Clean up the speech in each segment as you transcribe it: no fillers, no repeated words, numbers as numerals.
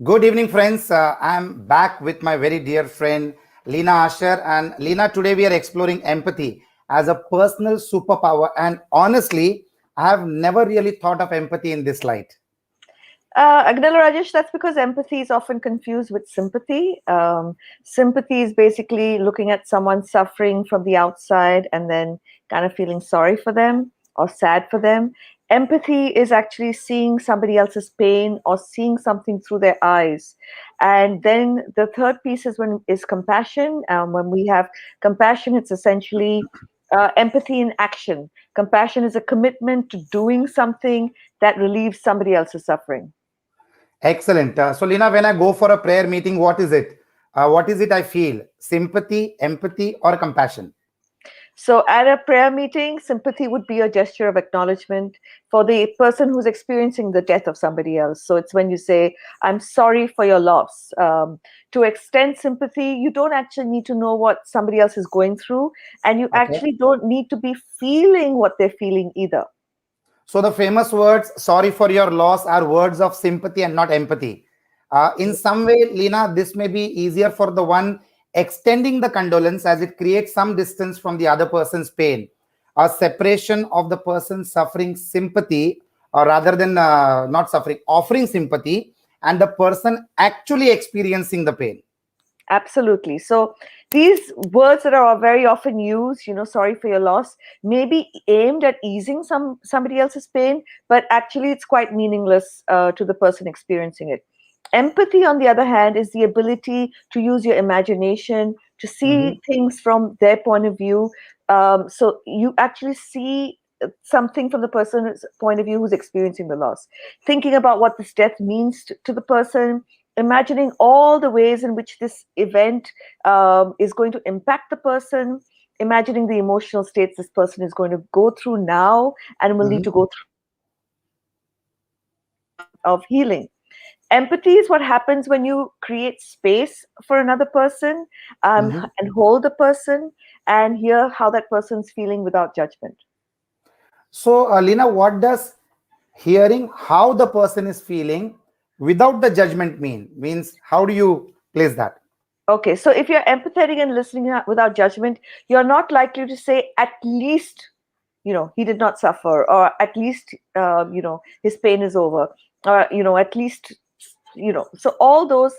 Good evening, friends. I'm back with my very dear friend Lena Asher. And Lena, today we are exploring empathy as a personal superpower. And honestly, I have never really thought of empathy in this light. Agnella Rajesh, that's because empathy is often confused with sympathy. Sympathy is basically looking at someone suffering from the outside and then kind of feeling sorry for them or sad for them. Empathy is actually seeing somebody else's pain or seeing something through their eyes. And then the third piece is compassion. When we have compassion, it's essentially empathy in action. Compassion is a commitment to doing something that relieves somebody else's suffering. Excellent. So, Lena, when I go for a prayer meeting, what is it? What is it I feel? Sympathy, empathy, or compassion? So, at a prayer meeting, sympathy would be a gesture of acknowledgement for the person who's experiencing the death of somebody else. So, it's when you say, I'm sorry for your loss. To extend sympathy, you don't actually need to know what somebody else is going through, and you Okay. actually don't need to be feeling what they're feeling either. So the famous words, sorry for your loss, are words of sympathy and not empathy. In some way, Lena, this may be easier for the one extending the condolence as it creates some distance from the other person's pain. A separation of the person suffering sympathy, or rather than not suffering, offering sympathy, and the person actually experiencing the pain. Absolutely. So these words that are very often used, sorry for your loss, may be aimed at easing somebody else's pain, but actually it's quite meaningless to the person experiencing it. Empathy, on the other hand, is the ability to use your imagination to Mhm. see things from their point of view. So you actually see something from the person's point of view who's experiencing the loss, thinking about what this death means to the person, imagining all the ways in which this event is going to impact the person, imagining the emotional states this person is going to go through now and will need Mhm. to go through of healing. Empathy is what happens when you create space for another person, Mhm. and hold the person and hear how that person's feeling without judgment. So, Lena, what does hearing how the person is feeling without the judgment means? How do you place that? Okay, so if you're empathetic and listening without judgment, you're not likely to say, at least, he did not suffer, or at least, his pain is over, or, at least, so all those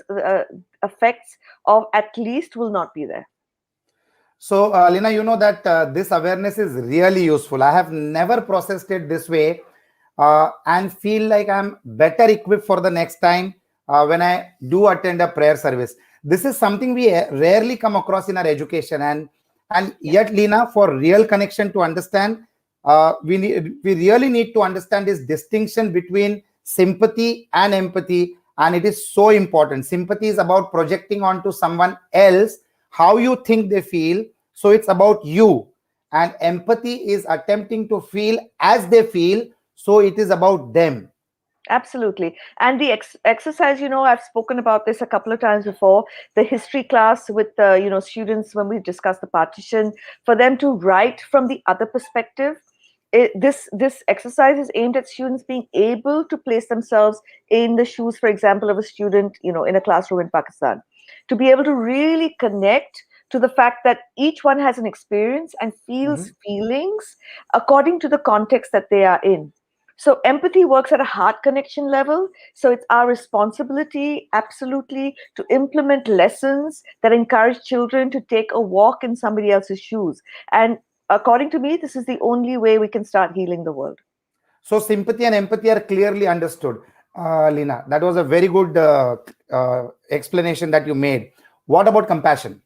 effects of at least will not be there. So, Lena, you know that this awareness is really useful. I have never processed it this way and feel like I'm better equipped for the next time when I do attend a prayer service. This is something we rarely come across in our education, and Yeah. yet, Lena, for real connection to understand, we really need to understand this distinction between sympathy and empathy, and it is so important. Sympathy is about projecting onto someone else how you think they feel, so it's about you. And empathy is attempting to feel as they feel, so it is about them. Absolutely. And the exercise, I've spoken about this a couple of times before. The history class with the, students, when we discuss the partition, for them to write from the other perspective. This exercise is aimed at students being able to place themselves in the shoes, for example, of a student, in a classroom in Pakistan, to be able to really connect to the fact that each one has an experience and feels Mhm. feelings according to the context that they are in. So empathy works at a heart connection level. So it's our responsibility, absolutely, to implement lessons that encourage children to take a walk in somebody else's shoes. And according to me, this is the only way we can start healing the world. So sympathy and empathy are clearly understood. Lina, that was a very good explanation that you made. What about compassion?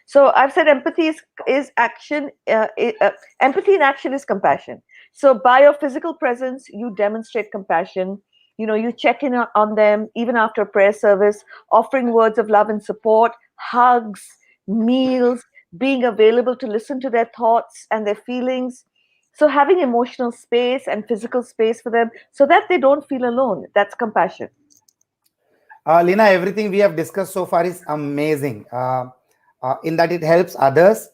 So I've said empathy is action. Empathy in action is compassion. So by your physical presence, you demonstrate compassion. You check in on them even after a prayer service, offering words of love and support, hugs, meals, being available to listen to their thoughts and their feelings. So having emotional space and physical space for them so that they don't feel alone. That's compassion. Lina, everything we have discussed so far is amazing in that it helps others,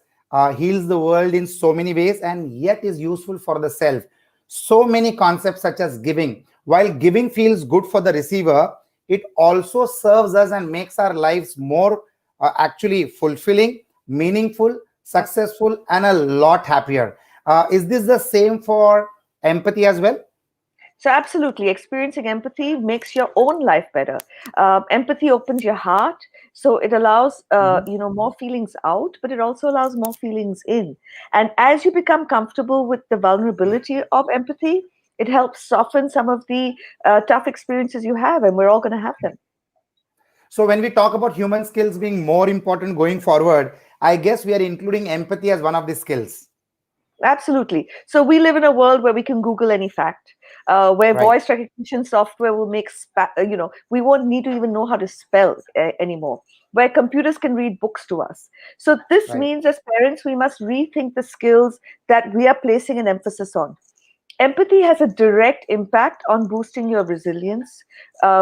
heals the world in so many ways, and yet is useful for the self. So many concepts such as giving. While giving feels good for the receiver, it also serves us and makes our lives more actually fulfilling, meaningful, successful, and a lot happier. Is this the same for empathy as well? So, absolutely, experiencing empathy makes your own life better. Empathy opens your heart, so it allows Mhm. more feelings out, but it also allows more feelings in. And as you become comfortable with the vulnerability of empathy, it helps soften some of the tough experiences you have, and we're all going to have them. So when we talk about human skills being more important going forward, I guess we are including empathy as one of the skills. Absolutely. So we live in a world where we can Google any fact, where Right. voice recognition software will make, we won't need to even know how to spell anymore, where computers can read books to us. So this Right. means as parents, we must rethink the skills that we are placing an emphasis on. Empathy has a direct impact on boosting your resilience,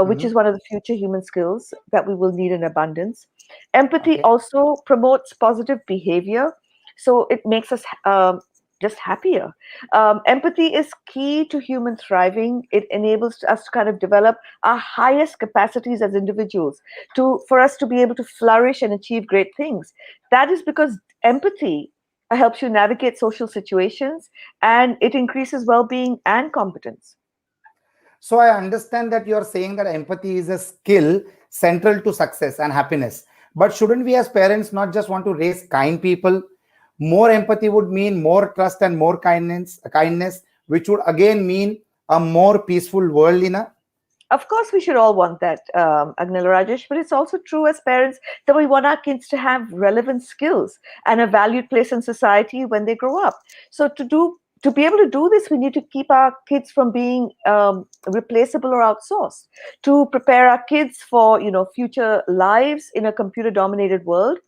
which is Mhm. one of the future human skills that we will need in abundance. Empathy Okay. also promotes positive behavior, so it makes us just happier. Empathy is key to human thriving. It enables us to kind of develop our highest capacities as individuals, to for us to be able to flourish and achieve great things. That is because empathy helps you navigate social situations, and it increases well-being and competence. So I understand that you are saying that empathy is a skill central to success and happiness. But shouldn't we as parents not just want to raise kind people? More empathy would mean more trust and more kindness, which would again mean a more peaceful world, Lina. Of course, we should all want that, Agnila Rajesh, but it's also true as parents that we want our kids to have relevant skills and a valued place in society when they grow up. So to be able to do this, we need to keep our kids from being replaceable or outsourced. To prepare our kids for future lives in a computer-dominated world,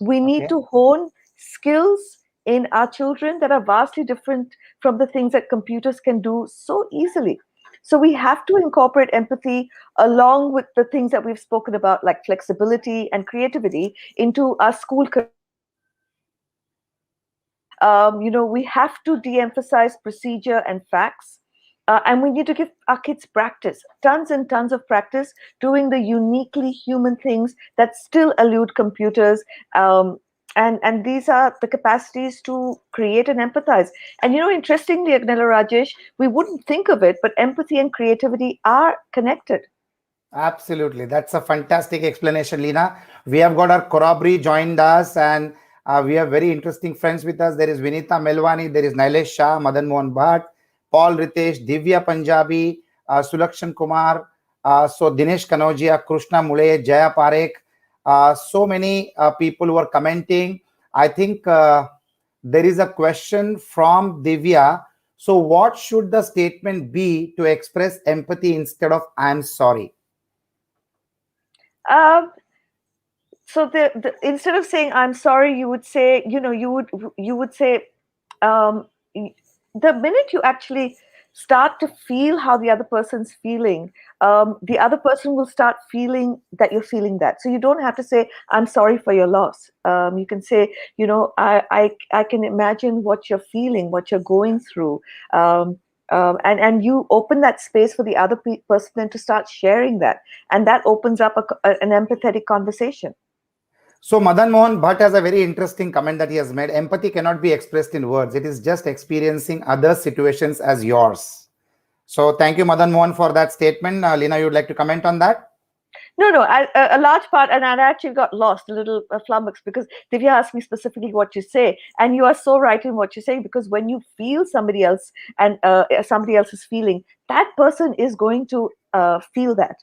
we need Okay. to hone skills in our children that are vastly different from the things that computers can do so easily. So we have to incorporate empathy along with the things that we've spoken about, like flexibility and creativity, into our school curriculum. We have to de-emphasize procedure and facts. And we need to give our kids practice, tons and tons of practice, doing the uniquely human things that still elude computers. And these are the capacities to create and empathize. And interestingly, Agnella Rajesh, we wouldn't think of it, but empathy and creativity are connected. Absolutely. That's a fantastic explanation, Lina. We have got our Korabri joined us, and we have very interesting friends with us. There is Vinita Melwani, there is Nailesh Shah, Madan Mohan Bhatt, Paul Ritesh, Divya Punjabi, Sulakshan Kumar, so Dinesh Kanodia, Krishna Mule, Jaya Parekh, so many people who are commenting. I think there is a question from Divya. So, what should the statement be to express empathy instead of I'm sorry? Um, so instead of saying I'm sorry, you would say, you would say, um, the minute you actually start to feel how the other person's feeling, the other person will start feeling that you're feeling that. So you don't have to say, I'm sorry for your loss. You can say, I can imagine what you're feeling, what you're going through. And you open that space for the other person then to start sharing that. And that opens up an empathetic conversation. So Madan Mohan Bhatt has a very interesting comment that he has made. Empathy cannot be expressed in words. It is just experiencing other situations as yours. So thank you, Madan Mohan, for that statement. Lina, you would like to comment on that? No, no, a large part, and I actually got lost, a little flummoxed, because Divya asked me specifically what you say, and you are so right in what you're saying, because when you feel somebody else and somebody else is feeling, that person is going to feel that,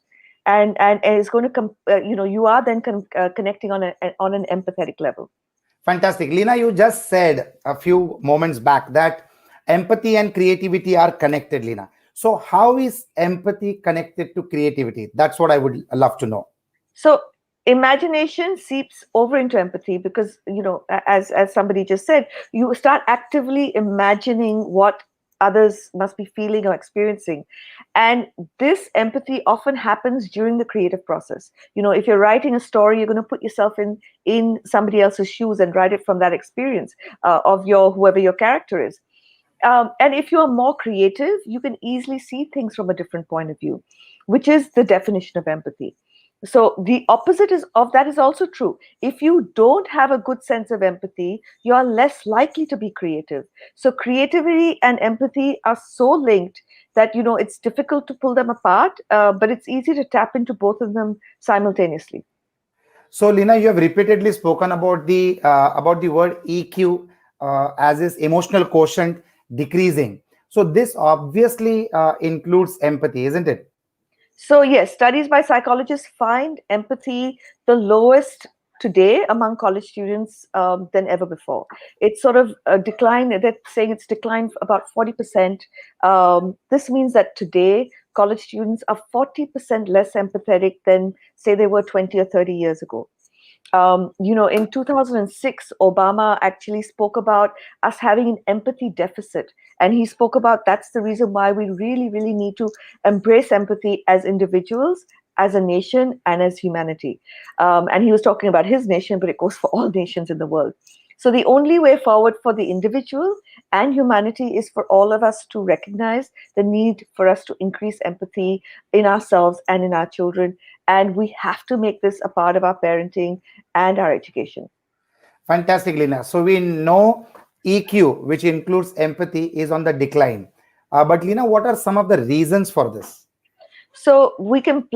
and is going to you are then connecting on an empathetic level. Fantastic. Lina, you just said a few moments back that empathy and creativity are connected, Lina. So how is empathy connected to creativity? That's what I would love to know. So imagination seeps over into empathy because as somebody just said, you start actively imagining what others must be feeling or experiencing, and this empathy often happens during the creative process. If you're writing a story, you're going to put yourself in somebody else's shoes and write it from that experience of your whoever your character is. And if you're more creative, you can easily see things from a different point of view. which is the definition of empathy. So the opposite is of that is also true. If you don't have a good sense of empathy, you are less likely to be creative. So creativity and empathy are so linked that it's difficult to pull them apart, but it's easy to tap into both of them simultaneously. So, Lina, you have repeatedly spoken about the word EQ as is emotional quotient decreasing. So, this obviously includes empathy, isn't it? So, yes, studies by psychologists find empathy the lowest today among college students than ever before. It's sort of a decline, they're saying it's declined about 40%. This means that today, college students are 40% less empathetic than, say, they were 20 or 30 years ago. In 2006, Obama actually spoke about us having an empathy deficit. And he spoke about that's the reason why we really, really need to embrace empathy as individuals, as a nation, and as humanity. And he was talking about his nation, but it goes for all nations in the world. So the only way forward for the individual and humanity is for all of us to recognize the need for us to increase empathy in ourselves and in our children. And we have to make this a part of our parenting and our education. Fantastic, Lina. So, we know EQ, which includes empathy, is on the decline. But, Lina, what are some of the reasons for this? So we can,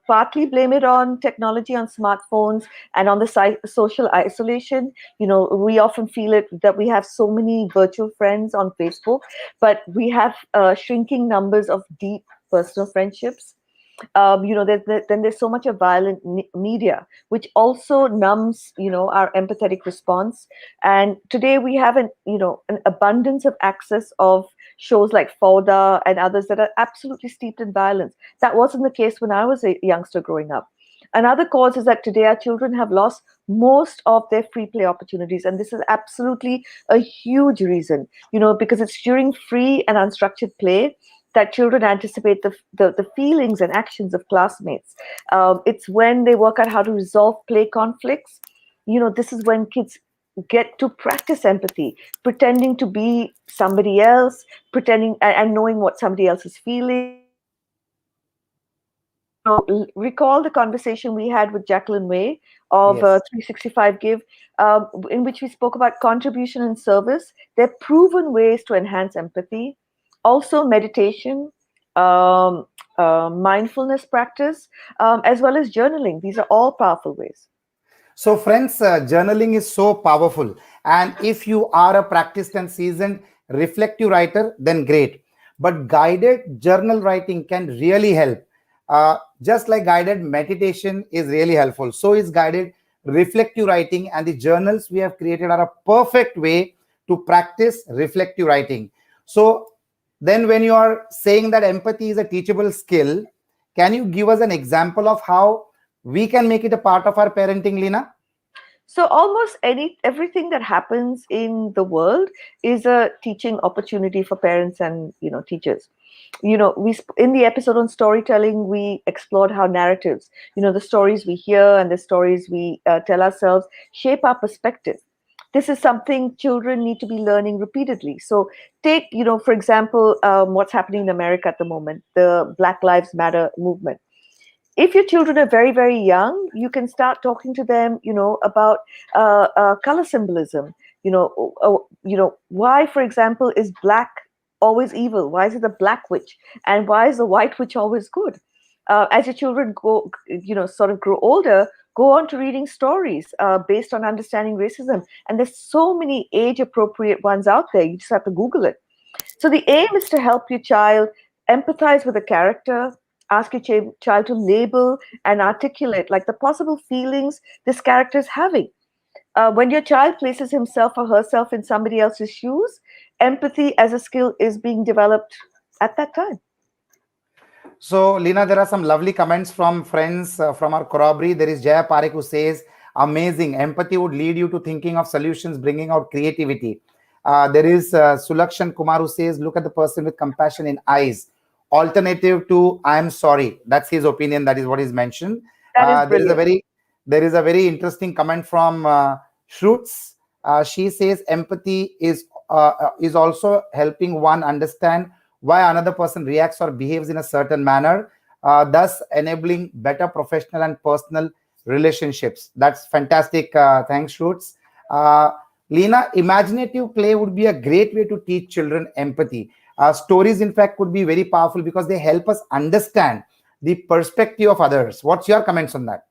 partly blame it on technology, on smartphones, and on the social isolation. We often feel it that we have so many virtual friends on Facebook, but we have shrinking numbers of deep personal friendships. Then there's so much of violent media, which also numbs, our empathetic response. And today we have an abundance of access of shows like Fauda and others that are absolutely steeped in violence. That wasn't the case when I was a youngster growing up. Another cause is that today our children have lost most of their free play opportunities. And this is absolutely a huge reason, because it's during free and unstructured play that children anticipate the feelings and actions of classmates. It's when they work out how to resolve play conflicts. This is when kids get to practice empathy, pretending to be somebody else, pretending and knowing what somebody else is feeling. Recall the conversation we had with Jacqueline Way of Yes. 365 Give, in which we spoke about contribution and service. They're proven ways to enhance empathy. Also, meditation, um, mindfulness practice, as well as journaling. These are all powerful ways. So, friends, journaling is so powerful. And if you are a practiced and seasoned reflective writer, then great. But guided journal writing can really help. Just like guided meditation is really helpful, so is guided reflective writing. And the journals we have created are a perfect way to practice reflective writing. So, then when you are saying that empathy is a teachable skill, can you give us an example of how we can make it a part of our parenting, Lina? So almost everything that happens in the world is a teaching opportunity for parents and teachers. In the episode on storytelling, we explored how narratives, the stories we hear and the stories we tell ourselves, shape our perspective. This is something children need to be learning repeatedly. So take, for example, what's happening in America at the moment, the Black Lives Matter movement. If your children are very, very young, you can start talking to them, about color symbolism. Why, for example, is black always evil? Why is it the black witch? And why is the white witch always good? As your children go, sort of grow older, go on to reading stories based on understanding racism. And there's so many age appropriate ones out there. You just have to Google it. So the aim is to help your child empathize with a character, ask your child to label and articulate like the possible feelings this character is having. When your child places himself or herself in somebody else's shoes, empathy as a skill is being developed at that time. So, Lina, there are some lovely comments from friends from our corroboree. There is Jaya Parekh who says, amazing. Empathy would lead you to thinking of solutions, bringing out creativity. There is Sulakshan Kumar who says, look at the person with compassion in eyes. Alternative to I am sorry. That's his opinion. That is what is mentioned. That is There is a brilliant. very interesting comment from Shruts. She says empathy is also helping one understand why another person reacts or behaves in a certain manner. thus enabling better professional and personal relationships. That's fantastic. Thanks, Shoots. Uh, Lena, imaginative play would be a great way to teach children empathy. Stories, in fact, could be very powerful because they help us understand the perspective of others. What's your comments on that?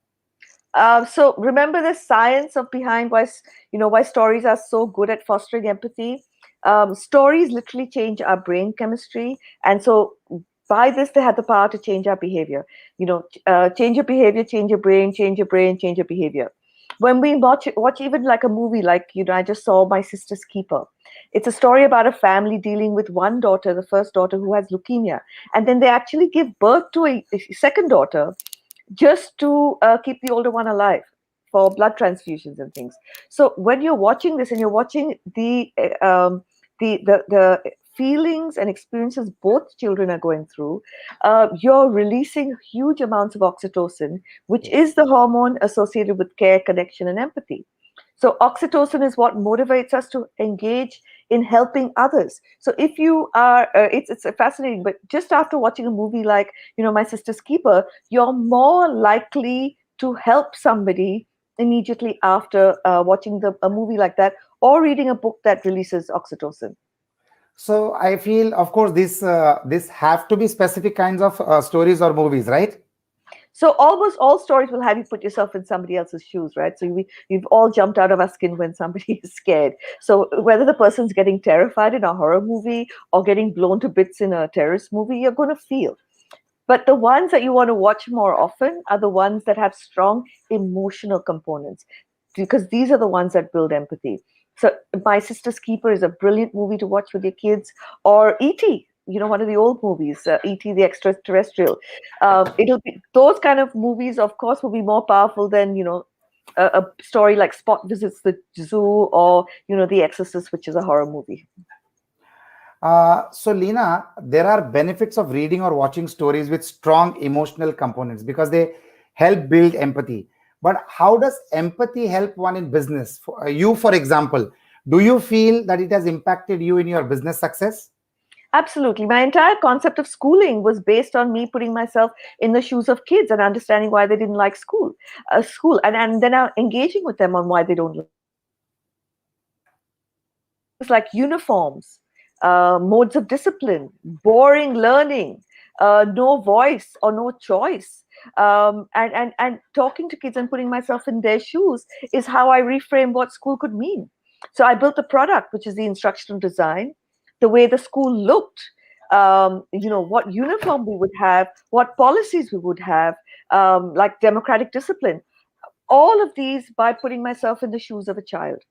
So remember the science of behind why stories are so good at fostering empathy. Stories literally change our brain chemistry, and so by this they have the power to change our behavior. Change your behavior, change your brain, change your brain, change your behavior. When we watch even like a movie, like I just saw My Sister's Keeper. It's a story about a family dealing with one daughter, the first daughter, who has leukemia, and then they actually give birth to a second daughter just to keep the older one alive for blood transfusions and things. So when you're watching this and you're watching the feelings and experiences both children are going through, you're releasing huge amounts of oxytocin, which is the hormone associated with care, connection, and empathy. So oxytocin is what motivates us to engage in helping others. So if you are, it's fascinating. But just after watching a movie like My Sister's Keeper, you're more likely to help somebody immediately after watching a movie like that or reading a book that releases oxytocin. So I feel, of course, this have to be specific kinds of stories or movies, right? So almost all stories will have you put yourself in somebody else's shoes, right? So we've all jumped out of our skin when somebody is scared. So whether the person's getting terrified in a horror movie or getting blown to bits in a terrorist movie, you're going to feel. But the ones that you want to watch more often are the ones that have strong emotional components, because these are the ones that build empathy. So My Sister's Keeper is a brilliant movie to watch with your kids, or E.T., one of the old movies, E.T. the Extraterrestrial. It'll be those kind of movies, of course, will be more powerful than a story like Spot Visits the Zoo, or The Exorcist, which is a horror movie. So, Lena, there are benefits of reading or watching stories with strong emotional components because they help build empathy. But how does empathy help one in business? You, for example, do you feel that it has impacted you in your business success? Absolutely. My entire concept of schooling was based on me putting myself in the shoes of kids and understanding why they didn't like school, and then engaging with them on why they don't like school. Things like uniforms, modes of discipline, boring learning, no voice or no choice. And talking to kids and putting myself in their shoes is how I reframe what school could mean. So I built a product, which is the instructional design, the way the school looked, what uniform we would have, what policies we would have, like democratic discipline. All of these by putting myself in the shoes of a child.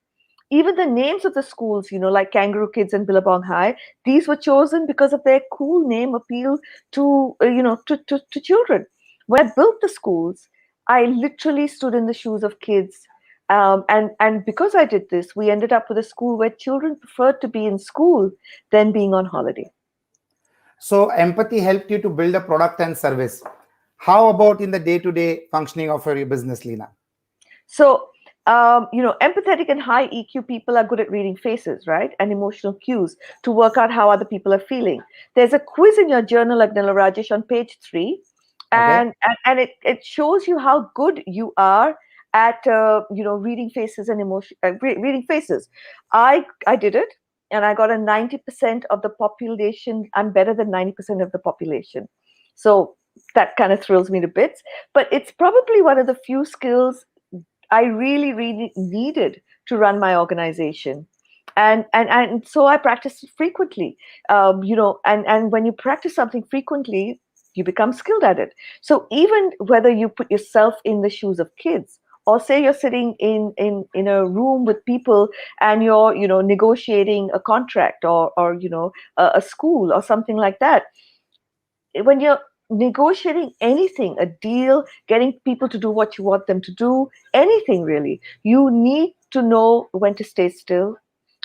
Even the names of the schools, like Kangaroo Kids and Billabong High, these were chosen because of their cool name appeal to, to children. When I built the schools, I literally stood in the shoes of kids. And because I did this, we ended up with a school where children preferred to be in school than being on holiday. So, empathy helped you to build a product and service. How about in the day to day functioning of your business, Lena? So, empathetic and high EQ people are good at reading faces, right? And emotional cues to work out how other people are feeling. There's a quiz in your journal, Agnella Rajesh, on page 3, Okay. and it shows you how good you are at reading faces and reading faces. I did it, and I got a 90% of the population. I'm better than 90% of the population, so that kind of thrills me to bits. But it's probably one of the few skills I really, really needed to run my organization. And so I practiced it frequently. And when you practice something frequently, you become skilled at it. So even whether you put yourself in the shoes of kids, or say you're sitting in a room with people and you're negotiating a contract, or a school or something like that, when you're negotiating anything, a deal, getting people to do what you want them to do, anything really, you need to know when to stay still,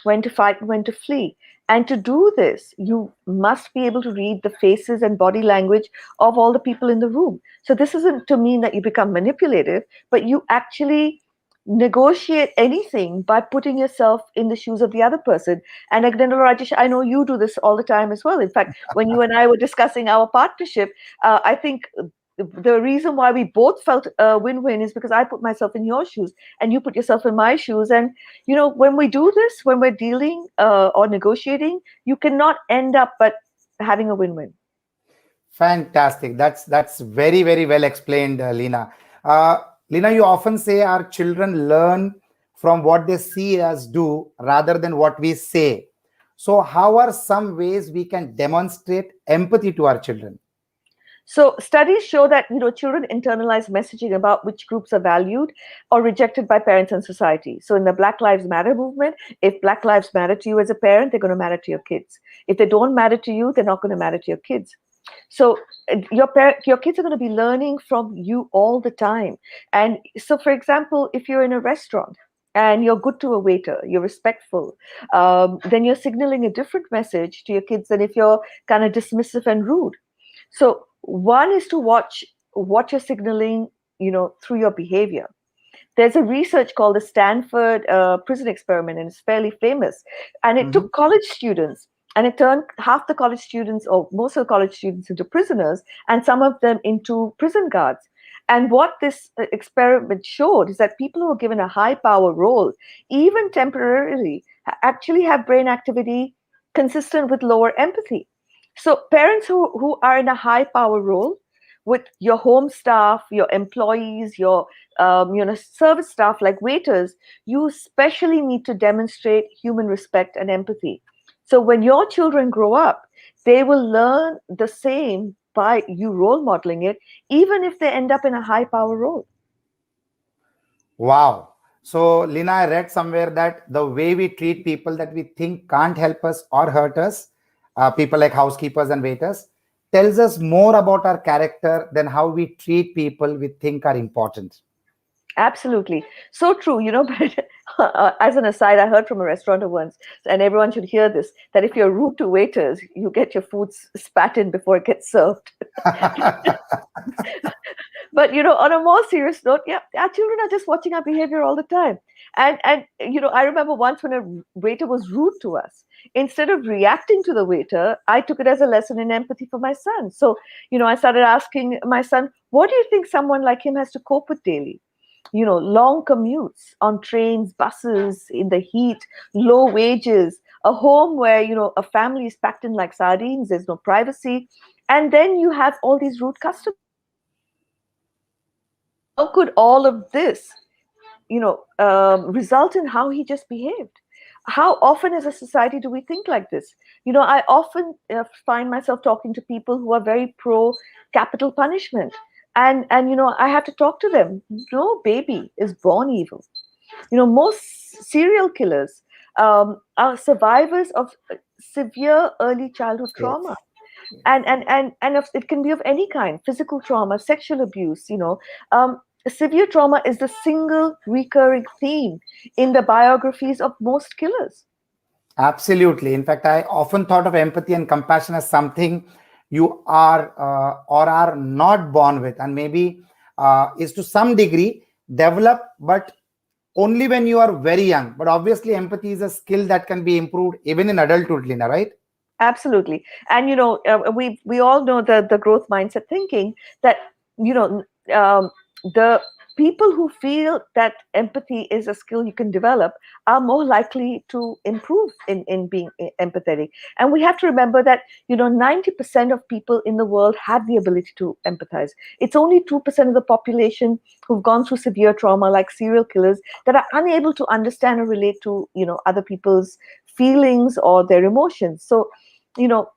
when to fight, when to flee. And to do this, you must be able to read the faces and body language of all the people in the room. So this isn't to mean that you become manipulative, but you actually negotiate anything by putting yourself in the shoes of the other person. And again, Rajesh, I know you do this all the time as well. In fact, when you and I were discussing our partnership, I think the reason why we both felt a win-win is because I put myself in your shoes and you put yourself in my shoes. And when we do this, when we're dealing or negotiating, you cannot end up but having a win-win. Fantastic. That's very, very well explained, Lena. Lena, you often say our children learn from what they see us do rather than what we say. So, how are some ways we can demonstrate empathy to our children? So studies show that children internalize messaging about which groups are valued or rejected by parents and society. So in the Black Lives Matter movement, if Black Lives matter to you as a parent, they're going to matter to your kids. If they don't matter to you, they're not going to matter to your kids. So your kids are going to be learning from you all the time. And so, for example, if you're in a restaurant and you're good to a waiter, you're respectful, then you're signaling a different message to your kids than if you're kind of dismissive and rude. So one is to watch what you're signaling, through your behavior. There's a research called the Stanford prison experiment, and it's fairly famous. And it Mhm. took college students, and it turned half the college students, or most of the college students, into prisoners, and some of them into prison guards. And what this experiment showed is that people who were given a high power role, even temporarily, actually have brain activity consistent with lower empathy. So parents who are in a high power role with your home staff, your employees, your service staff like waiters, you especially need to demonstrate human respect and empathy. So when your children grow up, they will learn the same by you role modeling it, even if they end up in a high power role. Wow. So, Lina, I read somewhere that the way we treat people that we think can't help us or hurt us, people like housekeepers and waiters, tells us more about our character than how we treat people we think are important. Absolutely. So true, but as an aside, I heard from a restaurateur once, and everyone should hear this, that if you're rude to waiters, you get your food spat in before it gets served. But on a more serious note, yeah, our children are just watching our behavior all the time. And I remember once when a waiter was rude to us. Instead of reacting to the waiter, I took it as a lesson in empathy for my son. So, I started asking my son, what do you think someone like him has to cope with daily? Long commutes on trains, buses, in the heat, low wages, a home where, a family is packed in like sardines, there's no privacy. And then you have all these rude customers. How could all of this, result in how he just behaved? How often as a society do we think like this? I often find myself talking to people who are very pro capital punishment. And I have to talk to them. No baby is born evil. Most serial killers are survivors of severe early childhood trauma. Yes. And it can be of any kind: physical trauma, sexual abuse. Severe trauma is the single recurring theme in the biographies of most killers. Absolutely. In fact, I often thought of empathy and compassion as something you are or are not born with, and maybe is to some degree developed, but only when you are very young. But obviously, empathy is a skill that can be improved even in adulthood, Lina, right? Absolutely. And we all know the growth mindset thinking that you know the people who feel that empathy is a skill you can develop are more likely to improve in being empathetic. And we have to remember that 90% of people in the world have the ability to empathize. It's only 2% of the population who've gone through severe trauma, like serial killers, that are unable to understand or relate to other people's feelings or their emotions. So you know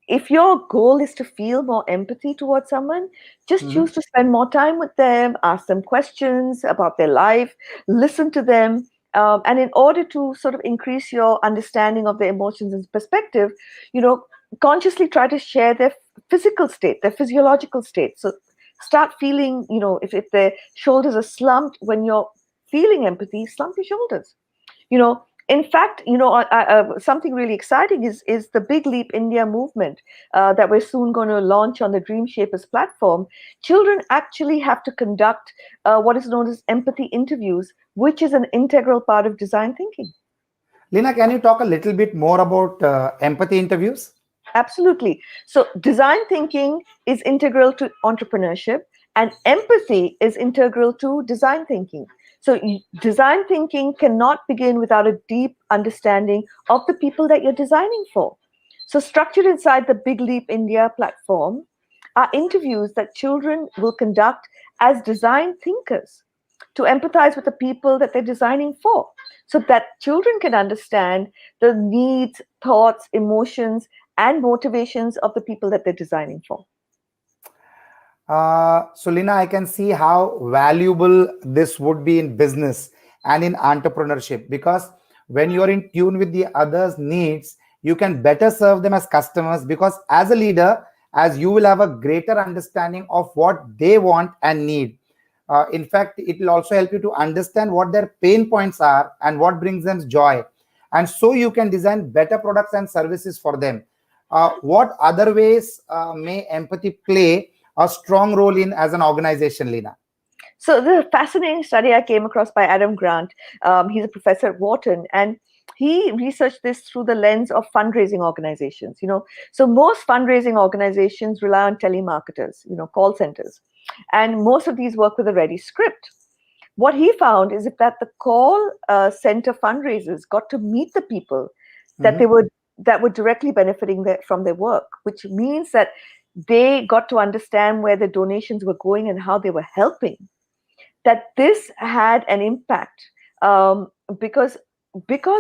if your goal is to feel more empathy towards someone, just choose Mhm. to spend more time with them, ask them questions about their life, listen to them. And in order to sort of increase your understanding of their emotions and perspective, you know, consciously try to share their physical state, their physiological state. So start feeling, if their shoulders are slumped when you're feeling empathy, slump your shoulders. In fact, something really exciting is the Big Leap India movement that we're soon going to launch on the Dream Shapers platform. Children actually have to conduct what is known as empathy interviews, which is an integral part of design thinking. Lina, can you talk a little bit more about empathy interviews? Absolutely. So, design thinking is integral to entrepreneurship, and empathy is integral to design thinking. So, design thinking cannot begin without a deep understanding of the people that you're designing for. So, structured inside the Big Leap India platform are interviews that children will conduct as design thinkers to empathize with the people that they're designing for, so that children can understand the needs, thoughts, emotions, and motivations of the people that they're designing for. So, Lina, I can see how valuable this would be in business and in entrepreneurship, because when you're in tune with the others' needs, you can better serve them as customers. Because as a leader, as you will have a greater understanding of what they want and need. In fact, it will also help you to understand what their pain points are and what brings them joy. And so you can design better products and services for them. What other ways may empathy play a strong role in as an organization, Lina? So, the fascinating study I came across by Adam Grant, he's a professor at Wharton, and he researched this through the lens of fundraising organizations. So most fundraising organizations rely on telemarketers, call centers, and most of these work with a ready script. What he found is that the call center fundraisers got to meet the people that Mhm. that were directly benefiting from their work, which means that they got to understand where the donations were going and how they were helping. That this had an impact, because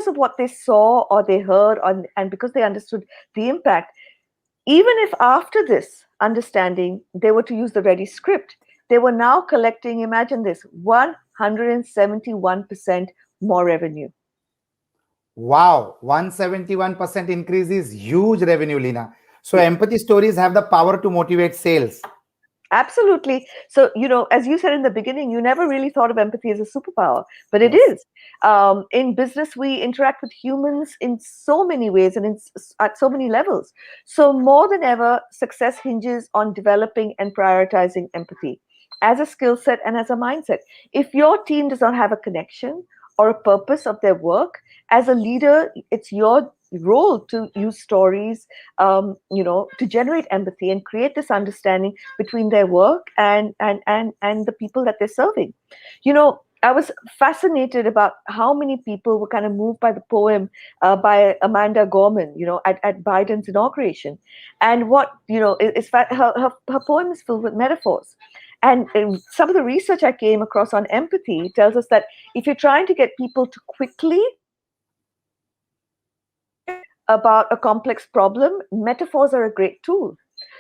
of what they saw or they heard, and because they understood the impact. Even if after this understanding they were to use the ready script, they were now collecting, imagine this, 171% more revenue. Wow, 171% increase is huge revenue, Lina. So empathy stories have the power to motivate sales. Absolutely. So, as you said in the beginning, you never really thought of empathy as a superpower, but it Yes. is. In business, we interact with humans in so many ways and at so many levels. So, more than ever, success hinges on developing and prioritizing empathy as a skill set and as a mindset. If your team does not have a connection or a purpose of their work, as a leader, it's your role to use stories, to generate empathy and create this understanding between their work and the people that they're serving. I was fascinated about how many people were kind of moved by the poem by Amanda Gorman, at Biden's inauguration. And what, her poem is filled with metaphors. And some of the research I came across on empathy tells us that if you're trying to get people to quickly about a complex problem, metaphors are a great tool.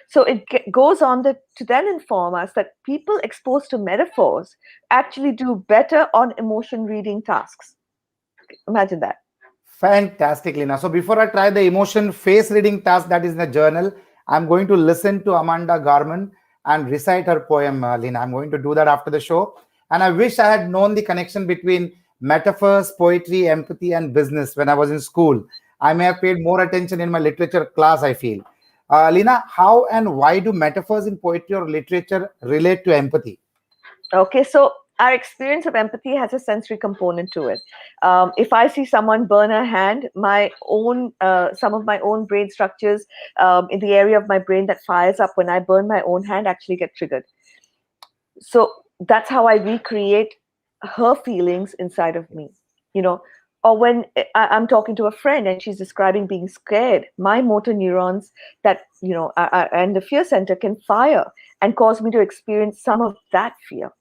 So it goes on to then inform us that people exposed to metaphors actually do better on emotion reading tasks. Imagine that. Fantastic, Lina. So before I try the emotion face reading task that is in the journal, I'm going to listen to Amanda Garman and recite her poem, Lina. I'm going to do that after the show. And I wish I had known the connection between metaphors, poetry, empathy, and business when I was in school. I may have paid more attention in my literature class, I feel. Lina, how and why do metaphors in poetry or literature relate to empathy? Okay, so our experience of empathy has a sensory component to it. If I see someone burn a hand, some of my own brain structures in the area of my brain that fires up when I burn my own hand actually get triggered. So that's how I recreate her feelings inside of me, you know. Or when I'm talking to a friend and she's describing being scared, my motor neurons and the fear center can fire and cause me to experience some of that fear.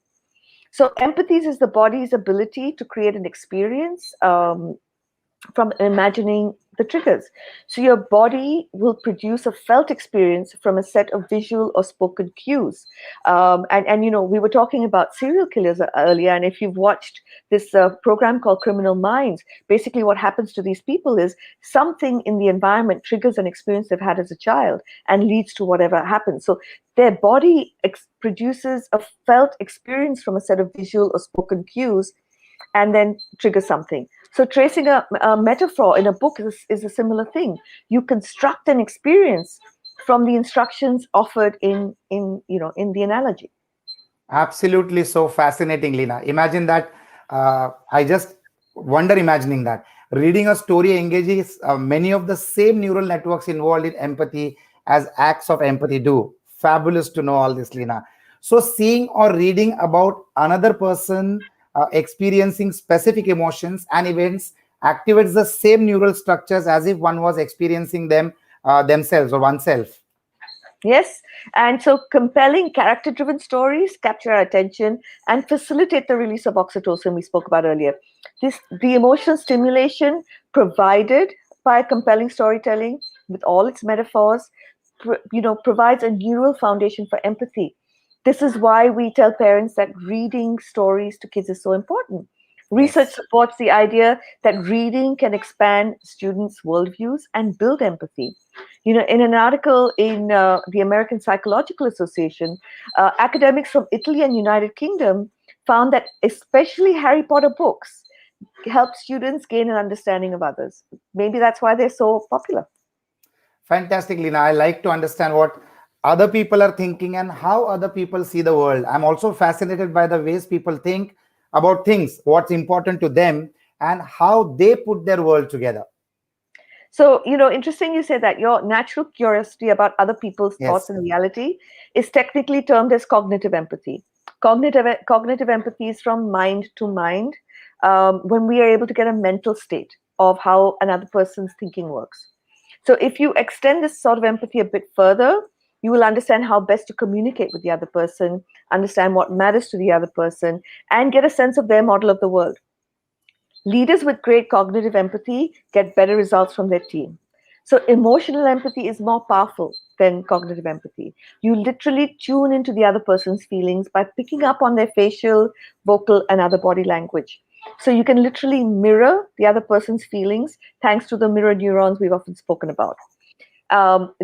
So empathy is the body's ability to create an experience from imagining the triggers. So your body will produce a felt experience from a set of visual or spoken cues. And we were talking about serial killers earlier, and if you've watched this program called Criminal Minds, basically what happens to these people is something in the environment triggers an experience they've had as a child and leads to whatever happens. So their body produces a felt experience from a set of visual or spoken cues, and then trigger something. So tracing a metaphor in a book is a similar thing. You construct an experience from the instructions offered in the analogy. Absolutely so fascinating, Lina. Imagine that. I just wonder imagining that. Reading a story engages many of the same neural networks involved in empathy as acts of empathy do. Fabulous to know all this, Lina. So, seeing or reading about another person experiencing specific emotions and events activates the same neural structures as if one was experiencing them themselves or oneself. Yes, and so compelling character driven stories capture our attention and facilitate the release of oxytocin we spoke about earlier. The emotional stimulation provided by compelling storytelling with all its metaphors provides a neural foundation for empathy. This is why we tell parents that reading stories to kids is so important. Research Yes. supports the idea that reading can expand students' worldviews and build empathy. In an article in the American Psychological Association, academics from Italy and United Kingdom found that especially Harry Potter books help students gain an understanding of others. Maybe that's why they're so popular. Fantastic, Lina. I like to understand what other people are thinking and how other people see the world. I'm also fascinated by the ways people think about things, what's important to them, and how they put their world together. So, interesting you say that your natural curiosity about other people's thoughts Yes. and reality is technically termed as cognitive empathy. Cognitive empathy is from mind to mind, when we are able to get a mental state of how another person's thinking works. So, if you extend this sort of empathy a bit further, you will understand how best to communicate with the other person, understand what matters to the other person, and get a sense of their model of the world. Leaders with great cognitive empathy get better results from their team. So, emotional empathy is more powerful than cognitive empathy. You literally tune into the other person's feelings by picking up on their facial, vocal, and other body language. So, you can literally mirror the other person's feelings thanks to the mirror neurons we've often spoken about.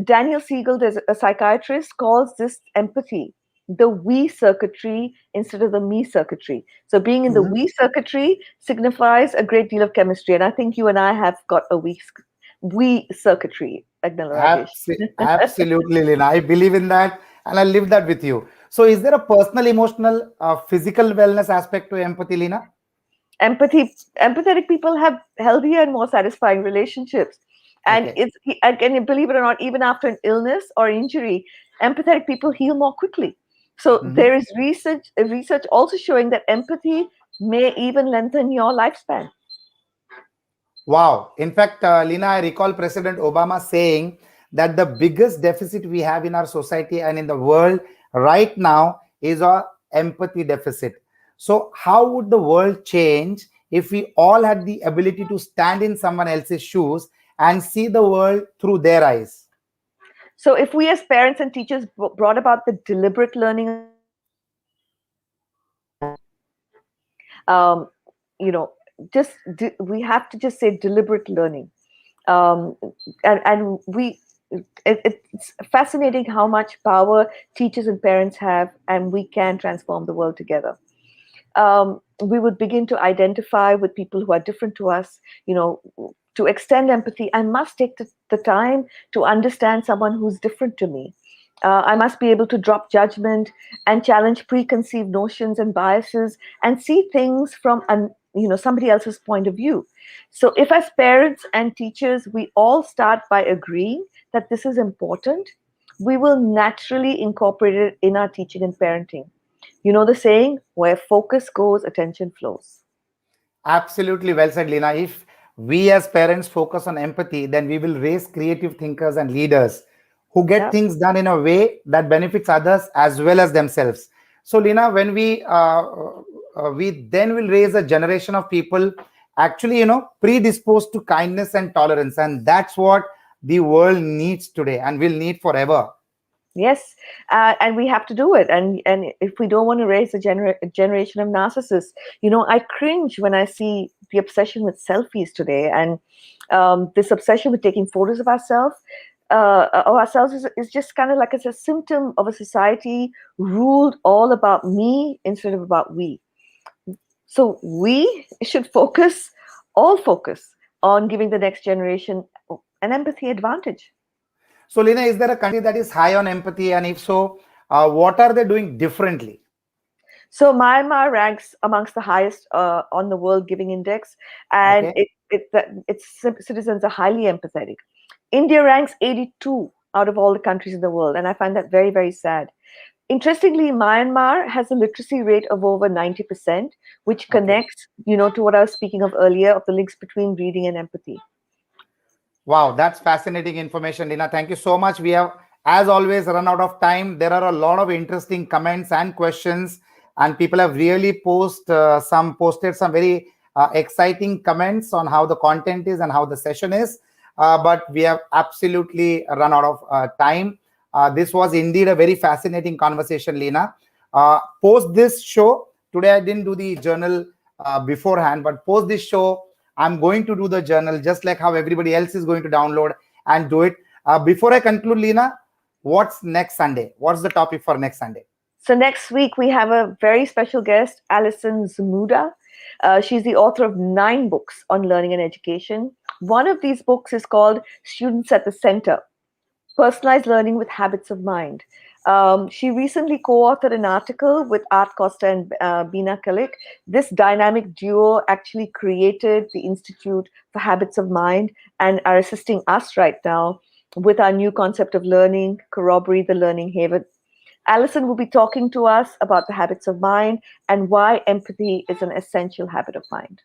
Daniel Siegel, there's a psychiatrist, calls this empathy the we circuitry instead of the me circuitry. So being in the Mhm. we circuitry signifies a great deal of chemistry. And I think you and I have got a we circuitry, Agnel Rajesh. Absolutely, Lina. I believe in that and I live that with you. So, is there a personal, emotional, physical wellness aspect to empathy, Lina? Empathetic people have healthier and more satisfying relationships. And Okay. it's and believe it or not, even after an illness or injury, empathetic people heal more quickly. So Mhm. there is research also showing that empathy may even lengthen your lifespan. Wow. In fact, Lina, I recall President Obama saying that the biggest deficit we have in our society and in the world right now is our empathy deficit. So, how would the world change if we all had the ability to stand in someone else's shoes and see the world through their eyes? So if we as parents and teachers brought about the deliberate learning of empathy, um, you know, we have to just say deliberate learning. um, and it's fascinating how much power teachers and parents have, and we can transform the world together. We would begin to identify with people who are different to us. To extend empathy, I must take the time to understand someone who's different to me. I must be able to drop judgment and challenge preconceived notions and biases and see things from somebody else's point of view. So, if as parents and teachers we all start by agreeing that this is important, we will naturally incorporate it in our teaching and parenting. You know the saying, where focus goes, attention flows. Absolutely well said, Lina. If we as parents focus on empathy, then we will raise creative thinkers and leaders who get Yeah. things done in a way that benefits others as well as themselves. So, Lina, when we then will raise a generation of people actually, predisposed to kindness and tolerance, and that's what the world needs today and will need forever. Yes, and we have to do it. And if we don't want to raise a generation of narcissists, I cringe when I see the obsession with selfies today, and this obsession with taking photos of ourselves is just kind of like it's a symptom of a society ruled all about me instead of about we. So we should all focus on giving the next generation an empathy advantage. So, Lina, is there a country that is high on empathy? And if so, what are they doing differently? So Myanmar ranks amongst the highest on the World Giving Index, and Okay. its citizens are highly empathetic. India ranks 82 out of all the countries in the world, and I find that very, very sad. Interestingly, Myanmar has a literacy rate of over 90%, which Okay. connects, to what I was speaking of earlier, of the links between reading and empathy. Wow, that's fascinating information, Lina. Thank you so much. We have, as always, run out of time. There are a lot of interesting comments and questions, and people have really posted some very exciting comments on how the content is and how the session is. But we have absolutely run out of time. This was indeed a very fascinating conversation, Lina. Post this show today, I didn't do the journal beforehand, but post this show, I'm going to do the journal just like how everybody else is going to download and do it. Before I conclude, Lina, what's next Sunday? What's the topic for next Sunday? So next week we have a very special guest, Alison Zamuda. She's the author of 9 books on learning and education. One of these books is called Students at the Center: Personalized Learning with Habits of Mind. She recently co-authored an article with Art Costa and Bina Kalik. This dynamic duo actually created the Institute for Habits of Mind and are assisting us right now with our new concept of learning, Corroboree the Learning Haven. Alison will be talking to us about the habits of mind and why empathy is an essential habit of mind.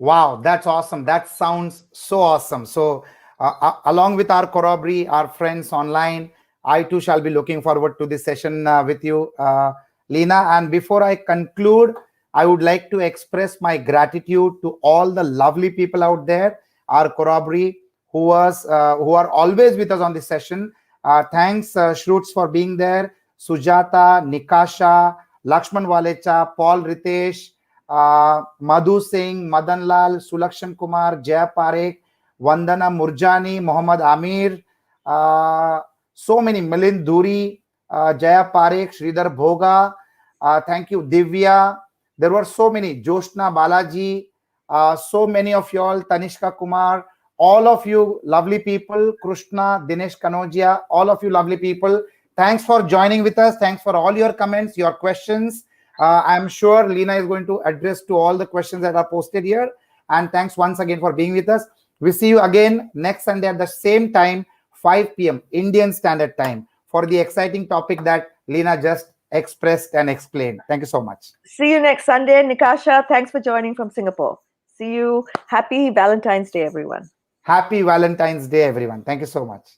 Wow, that's awesome. That sounds so awesome. So, along with our Corroboree, our friends online, I too shall be looking forward to this session with you, Lina. And before I conclude, I would like to express my gratitude to all the lovely people out there, our Corroboree, who are always with us on this session. Thanks, Shroots, for being there. Sujata, Nikasha, Lakshman Walecha, Paul Ritesh, Madhu Singh, Madan Lal, Sulakshan Kumar, Jaya Parekh, Vandana Murjani, Muhammad Amir, so many, Milind Duri, Jaya Parekh, Sridhar Bhoga, thank you, Divya. There were so many, Joshna Balaji, so many of you all, Tanishka Kumar, all of you lovely people, Krishna, Dinesh Kanodia, all of you lovely people. Thanks for joining with us. Thanks for all your comments, your questions. I'm sure Lina is going to address to all the questions that are posted here. And thanks once again for being with us. We see you again next Sunday at the same time, 5 p.m. Indian Standard Time, for the exciting topic that Lina just expressed and explained. Thank you so much. See you next Sunday. Nikasha, thanks for joining from Singapore. See you. Happy Valentine's Day, everyone. Happy Valentine's Day, everyone. Thank you so much.